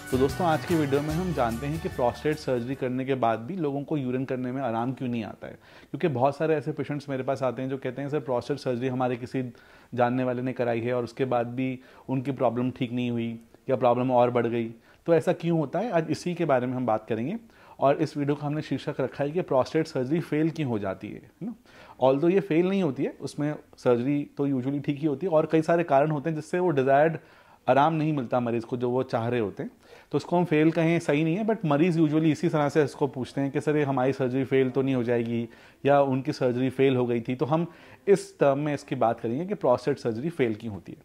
तो दोस्तों आज की वीडियो में हम जानते हैं कि प्रोस्टेट सर्जरी करने के बाद भी लोगों को यूरिन करने में आराम क्यों नहीं आता है। क्योंकि बहुत सारे ऐसे पेशेंट्स मेरे पास आते हैं जो कहते हैं सर प्रोस्टेट सर्जरी हमारे किसी जानने वाले ने कराई है और उसके बाद भी उनकी प्रॉब्लम ठीक नहीं हुई या प्रॉब्लम और बढ़ गई। तो ऐसा क्यों होता है, आज इसी के बारे में हम बात करेंगे। और इस वीडियो का हमने शीर्षक रखा है कि प्रोस्टेट सर्जरी फेल क्यों हो जाती है ना। ऑल्दो ये फेल नहीं होती है, उसमें सर्जरी तो यूजुअली ठीक ही होती है और कई सारे कारण होते हैं जिससे वो डिज़ायर्ड आराम नहीं मिलता मरीज को जो वो चाह रहे होते हैं। तो उसको हम फेल कहें सही नहीं है, बट मरीज़ यूजुअली इसी तरह से इसको पूछते हैं कि सर ये हमारी सर्जरी फेल तो नहीं हो जाएगी या उनकी सर्जरी फेल हो गई थी। तो हम इस टर्म में इसकी बात करेंगे कि प्रोस्टेट सर्जरी फेल क्यों होती है।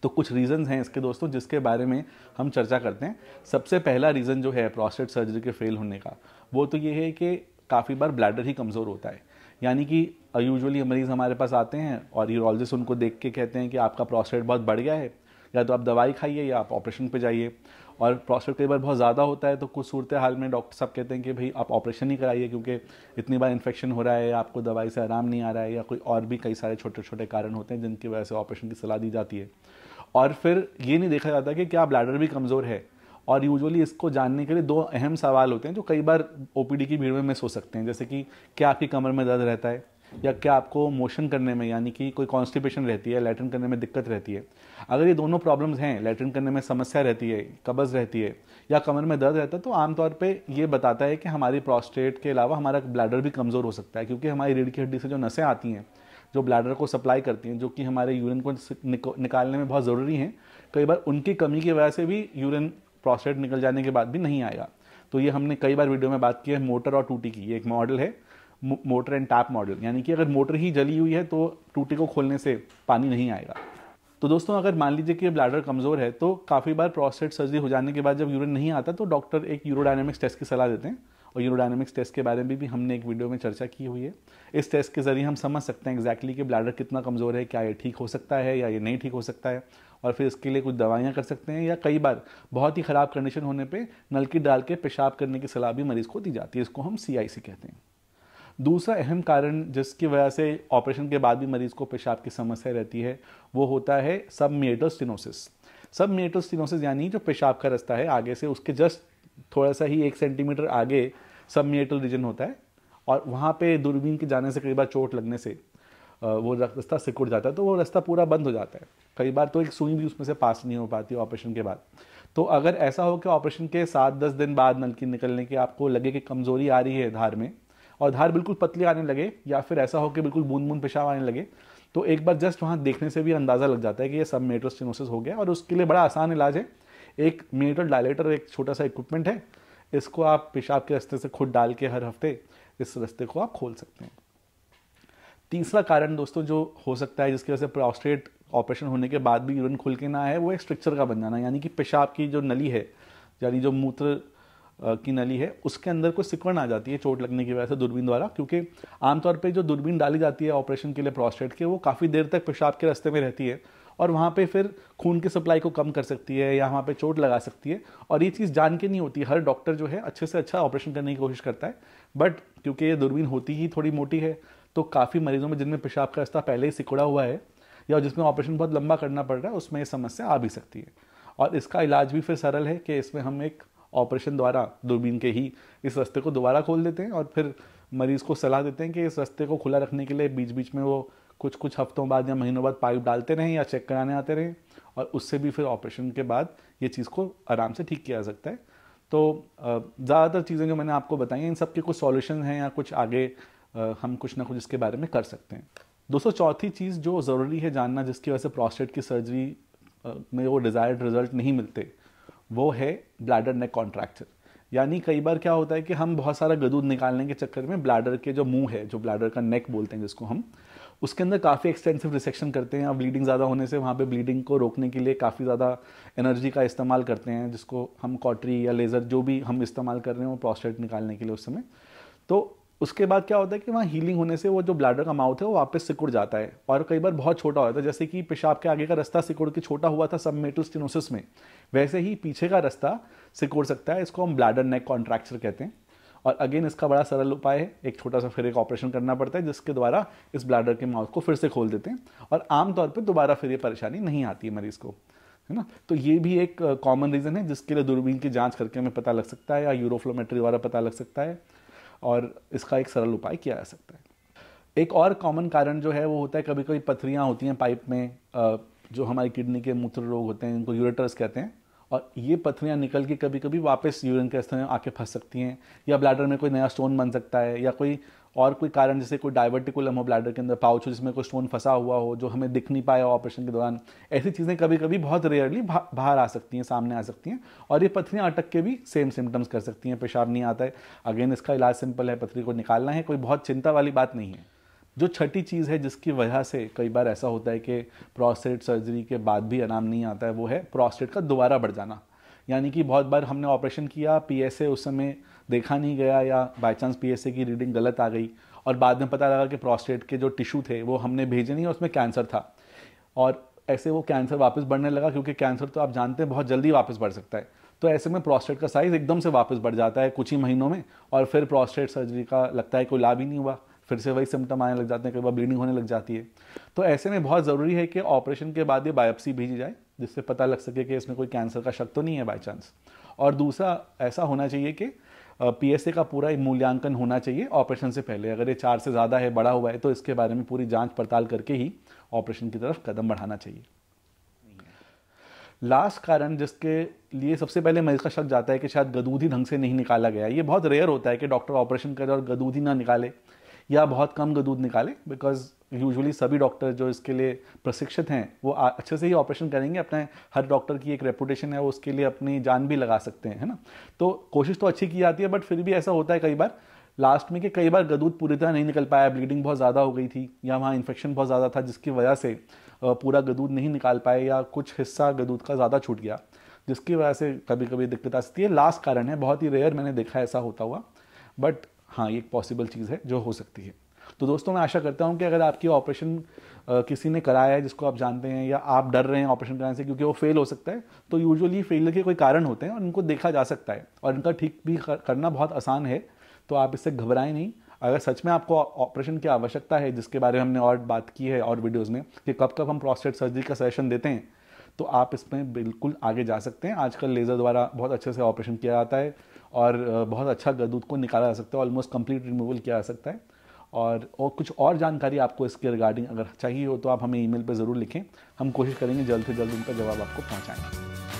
तो कुछ रीज़न्स हैं इसके दोस्तों जिसके बारे में हम चर्चा करते हैं। सबसे पहला रीज़न जो है प्रोस्टेट सर्जरी के फेल होने का, वो तो ये है कि काफ़ी बार ब्लैडर ही कमज़ोर होता है। यानी कि यूजुअली मरीज़ हमारे पास आते हैं और यूरोलॉजिस्ट उनको देख के कहते हैं कि आपका प्रोस्टेट बहुत बढ़ गया है, या तो आप दवाई खाइए या आप ऑपरेशन पे जाइए। और प्रोस्टेट कई बार बहुत ज़्यादा होता है तो कुछ सूरत हाल में डॉक्टर साहब कहते हैं कि भाई आप ऑपरेशन ही कराइए क्योंकि इतनी बार इन्फेक्शन हो रहा है, आपको दवाई से आराम नहीं आ रहा है, या कोई और भी कई सारे छोटे छोटे कारण होते हैं जिनकी वजह से ऑपरेशन की सलाह दी जाती है। और फिर ये नहीं देखा जाता कि क्या ब्लैडर भी कमज़ोर है। और यूजुअली इसको जानने के लिए दो अहम सवाल होते हैं जो कई बार ओपीडी की भीड़ में मिस हो सकते हैं, जैसे कि क्या आपकी कमर में दर्द रहता है, या क्या आपको मोशन करने में यानी कि कोई कॉन्स्टिपेशन रहती है, लैट्रिन करने में दिक्कत रहती है। अगर ये दोनों प्रॉब्लम्स हैं, लैट्रिन करने में समस्या रहती है, कब्ज़ रहती है या कमर में दर्द रहता है, तो आमतौर पे ये बताता है कि हमारी प्रोस्टेट के अलावा हमारा ब्लैडर भी कमज़ोर हो सकता है। क्योंकि हमारी रीढ़ की हड्डी से जो नसें आती हैं जो ब्लैडर को सप्लाई करती हैं, जो कि हमारे यूरिन को निकालने में बहुत ज़रूरी हैं, कई बार उनकी कमी की वजह से भी यूरिन प्रोस्टेट निकल जाने के बाद भी नहीं आएगा। तो ये हमने कई बार वीडियो में बात की है मोटर और टूटी की। ये एक मॉडल है मोटर एंड टैप मॉडल, यानी कि अगर मोटर ही जली हुई है तो टूटी को खोलने से पानी नहीं आएगा। तो दोस्तों अगर मान लीजिए कि ब्लैडर कमज़ोर है तो काफ़ी बार प्रोस्टेट सर्जरी हो जाने के बाद जब यूरिन नहीं आता तो डॉक्टर एक यूरोडायनेमिक्स टेस्ट की सलाह देते हैं। और यूरोडायनेमिक्स टेस्ट के बारे में भी हमने एक वीडियो में चर्चा की हुई है। इस टेस्ट के ज़रिए हम समझ सकते हैं एग्जैक्टली कि ब्लैडर कितना कमज़ोर है, क्या ये ठीक हो सकता है या ये नहीं ठीक हो सकता है, और फिर इसके लिए कुछ दवाइयाँ कर सकते हैं, या कई बार बहुत ही ख़राब कंडीशन होने पर नलकी डाल के पेशाब करने की सलाह भी मरीज़ को दी जाती है। इसको हम CIC कहते हैं। दूसरा अहम कारण जिसकी वजह से ऑपरेशन के बाद भी मरीज़ को पेशाब की समस्या रहती है वो होता है सबमिएटल स्टेनोसिस। सबमिएटल स्टेनोसिस यानी जो पेशाब का रास्ता है आगे से उसके जस्ट थोड़ा सा ही 1 सेंटीमीटर आगे सबमिएटल रीजन होता है, और वहाँ पे दूरबीन के जाने से कई बार चोट लगने से वो रास्ता सिकुड़ जाता है, तो वो रास्ता पूरा बंद हो जाता है। कई बार तो एक सुई भी उसमें से पास नहीं हो पाती ऑपरेशन के बाद। तो अगर ऐसा हो कि ऑपरेशन के 7-10 दिन बाद नलकी निकलने के आपको लगे कि कमज़ोरी आ रही है धार में, और धार बिल्कुल पतली आने लगे, या फिर ऐसा हो कि बिल्कुल बूंद बूंद पेशाब आने लगे, तो एक बार जस्ट वहाँ देखने से भी अंदाज़ा लग जाता है कि ये सबमिएटल स्टेनोसिस हो गया। और उसके लिए बड़ा आसान इलाज है, एक मिएटल डायलेटर, एक छोटा सा इक्विपमेंट है, इसको आप पेशाब के रास्ते से खुद डाल के हर हफ्ते इस रास्ते को आप खोल सकते हैं। तीसरा कारण दोस्तों जो हो सकता है जिसकी वजह से प्रोस्टेट ऑपरेशन होने के बाद भी यूरिन खुल के ना आए, वो एक स्ट्रक्चर का बन जाना, यानी कि पेशाब की जो नली है, यानी जो मूत्र की नली है, उसके अंदर कुछ सिकुड़न आ जाती है चोट लगने की वजह से दूरबीन द्वारा। क्योंकि आमतौर पे जो दूरबीन डाली जाती है ऑपरेशन के लिए प्रोस्टेट के, वो काफ़ी देर तक पेशाब के रास्ते में रहती है और वहाँ पे फिर खून की सप्लाई को कम कर सकती है या वहाँ पे चोट लगा सकती है। और ये चीज़ जान के नहीं होती, हर डॉक्टर जो है अच्छे से अच्छा ऑपरेशन करने की कोशिश करता है, बट क्योंकि ये दूरबीन होती ही थोड़ी मोटी है तो काफ़ी मरीजों में जिनमें पेशाब का रास्ता पहले ही सिकुड़ा हुआ है या जिसमें ऑपरेशन बहुत लंबा करना पड़ रहा है, उसमें ये समस्या आ भी सकती है। और इसका इलाज भी फिर सरल है कि इसमें हम एक ऑपरेशन द्वारा दूरबीन के ही इस रास्ते को दोबारा खोल देते हैं और फिर मरीज़ को सलाह देते हैं कि इस रास्ते को खुला रखने के लिए बीच बीच में वो कुछ कुछ हफ्तों बाद या महीनों बाद पाइप डालते रहें या चेक कराने आते रहें, और उससे भी फिर ऑपरेशन के बाद ये चीज़ को आराम से ठीक किया जा सकता है। तो ज़्यादातर चीज़ें जो मैंने आपको बताई हैं इन सब के कुछ सॉल्यूशन हैं या कुछ आगे हम कुछ ना कुछ इसके बारे में कर सकते हैं। दोस्तों चौथी चीज़ जो ज़रूरी है जानना जिसकी वजह से प्रोस्टेट की सर्जरी में वो डिज़ायर्ड रिजल्ट नहीं मिलते, वो है ब्लैडर नेक कॉन्ट्रैक्चर। यानी कई बार क्या होता है कि हम बहुत सारा गदूद निकालने के चक्कर में ब्लैडर के जो मुंह है, जो ब्लैडर का नेक बोलते हैं जिसको हम, उसके अंदर काफ़ी एक्सटेंसिव रिसेक्शन करते हैं। और ब्लीडिंग ज़्यादा होने से वहाँ पे ब्लीडिंग को रोकने के लिए काफ़ी ज़्यादा एनर्जी का इस्तेमाल करते हैं, जिसको हम कॉटरी या लेज़र जो भी हम इस्तेमाल कर रहे हैं वो प्रोस्टेट निकालने के लिए उस समय। तो उसके बाद क्या होता है कि वहाँ हीलिंग होने से वो जो ब्लैडर का माउथ है वो वापस सिकुड़ जाता है, और कई बार बहुत छोटा होता है। जैसे कि पेशाब के आगे का रास्ता सिकुड़ के छोटा हुआ था सबमिएटल स्टेनोसिस में, वैसे ही पीछे का रास्ता सिकुड़ सकता है। इसको हम ब्लैडर नेक कॉन्ट्रैक्चर कहते हैं। और अगेन इसका बड़ा सरल उपाय है, एक छोटा सा फिर एक ऑपरेशन करना पड़ता है जिसके द्वारा इस ब्लैडर के माउथ को फिर से खोल देते हैं, और आमतौर पर दोबारा फिर ये परेशानी नहीं आती है मरीज़ को। है ना। तो ये भी एक कॉमन रीज़न है जिसके लिए दूरबीन की जांच करके हमें पता लग सकता है या यूरोफ्लोमेट्री द्वारा पता लग सकता है, और इसका एक सरल उपाय किया जा सकता है। एक और कॉमन कारण जो है वो होता है, कभी कभी पथरियाँ होती हैं पाइप में, जो हमारी किडनी के मूत्र रोग होते हैं, इनको यूरेटर्स कहते हैं, और ये पथरियाँ निकल के कभी कभी वापस यूरिन के रास्ते में आके फंस सकती हैं, या ब्लैडर में कोई नया स्टोन बन सकता है, या कोई और कोई कारण जैसे कोई डाइवर्टिकुलम हो ब्लैडर के अंदर, पाउच हो जिसमें कोई स्टोन फंसा हुआ हो जो हमें दिख नहीं पाया ऑपरेशन के दौरान। ऐसी चीज़ें कभी कभी बहुत रेयरली बाहर आ सकती हैं, सामने आ सकती हैं, और ये पथरियाँ अटक के भी सेम सिम्टम्स कर सकती हैं। पेशाब नहीं आता है, अगेन इसका इलाज सिंपल है, पथरी को निकालना है, कोई बहुत चिंता वाली बात नहीं है। जो छठी चीज़ है जिसकी वजह से कई बार ऐसा होता है कि प्रोस्टेट सर्जरी के बाद भी आराम नहीं आता है, वो है प्रोस्टेट का दोबारा बढ़ जाना। यानी कि बहुत बार हमने ऑपरेशन किया, पीएसए उस समय देखा नहीं गया, या बाय चांस पीएसए की रीडिंग गलत आ गई, और बाद में पता लगा कि प्रोस्टेट के जो टिश्यू थे वो हमने भेजे नहीं, उसमें कैंसर था, और ऐसे वो कैंसर वापस बढ़ने लगा, क्योंकि कैंसर तो आप जानते हैं बहुत जल्दी वापस बढ़ सकता है। तो ऐसे में प्रोस्टेट का साइज़ एकदम से वापस बढ़ जाता है कुछ ही महीनों में, और फिर प्रोस्टेट सर्जरी का लगता है कोई लाभ ही नहीं हुआ, फिर से वही सिम्टम आने लग जाते हैं, कई बार ब्लीडिंग होने लग जाती है। तो ऐसे में बहुत ज़रूरी है कि ऑपरेशन के बाद ये बायोप्सी भेजी जाए, जिससे पता लग सके कि इसमें कोई कैंसर का शक तो नहीं है बाई चांस। और दूसरा ऐसा होना चाहिए कि पीएसए का पूरा मूल्यांकन होना चाहिए ऑपरेशन से पहले। अगर ये 4 से ज़्यादा है, बड़ा हुआ है, तो इसके बारे में पूरी जांच पड़ताल करके ही ऑपरेशन की तरफ कदम बढ़ाना चाहिए। लास्ट कारण जिसके लिए सबसे पहले मरीज का शक जाता है कि शायद गदूद ही ढंग से नहीं निकाला गया, ये बहुत रेयर होता है कि डॉक्टर ऑपरेशन करे और गदूद ही ना निकाले, या बहुत कम गदूद निकाले, बिकॉज यूजुअली सभी डॉक्टर जो इसके लिए प्रशिक्षित हैं वो अच्छे से ही ऑपरेशन करेंगे। अपने हर डॉक्टर की एक रेपुटेशन है, वो उसके लिए अपनी जान भी लगा सकते हैं, है ना। तो कोशिश तो अच्छी की जाती है, बट फिर भी ऐसा होता है कई बार लास्ट में कि कई बार गदूद पूरी तरह नहीं निकल पाया, ब्लीडिंग बहुत ज़्यादा हो गई थी, या वहाँ इन्फेक्शन बहुत ज़्यादा था जिसकी वजह से पूरा गदूद नहीं निकाल पाए, या कुछ हिस्सा गदूद का ज़्यादा छूट गया, जिसकी वजह से कभी कभी दिक्कत आ सकती है। लास्ट कारण है, बहुत ही रेयर मैंने देखा ऐसा होता हुआ, बट हाँ ये एक पॉसिबल चीज़ है जो हो सकती है। तो दोस्तों मैं आशा करता हूँ कि अगर आपकी ऑपरेशन किसी ने कराया है जिसको आप जानते हैं, या आप डर रहे हैं ऑपरेशन कराने से क्योंकि वो फेल हो सकता है, तो यूजुअली फेलियर के कोई कारण होते हैं और उनको देखा जा सकता है, और इनका ठीक भी करना बहुत आसान है। तो आप इससे घबराएं नहीं। अगर सच में आपको ऑपरेशन की आवश्यकता है, जिसके बारे में हमने और बात की है और वीडियोज़ में कि कब कब हम प्रोस्टेट सर्जरी का सेशन देते हैं, तो आप इसमें बिल्कुल आगे जा सकते हैं। आजकल लेज़र द्वारा बहुत अच्छे से ऑपरेशन किया जाता है, और बहुत अच्छा गदूद को निकाला जा सकता है, ऑलमोस्ट कंप्लीट रिमूवल किया जा सकता है। और कुछ और जानकारी आपको इसके रिगार्डिंग अगर चाहिए हो तो आप हमें ईमेल पे ज़रूर लिखें, हम कोशिश करेंगे जल्द से जल्द उनका जवाब आपको पहुंचाएं।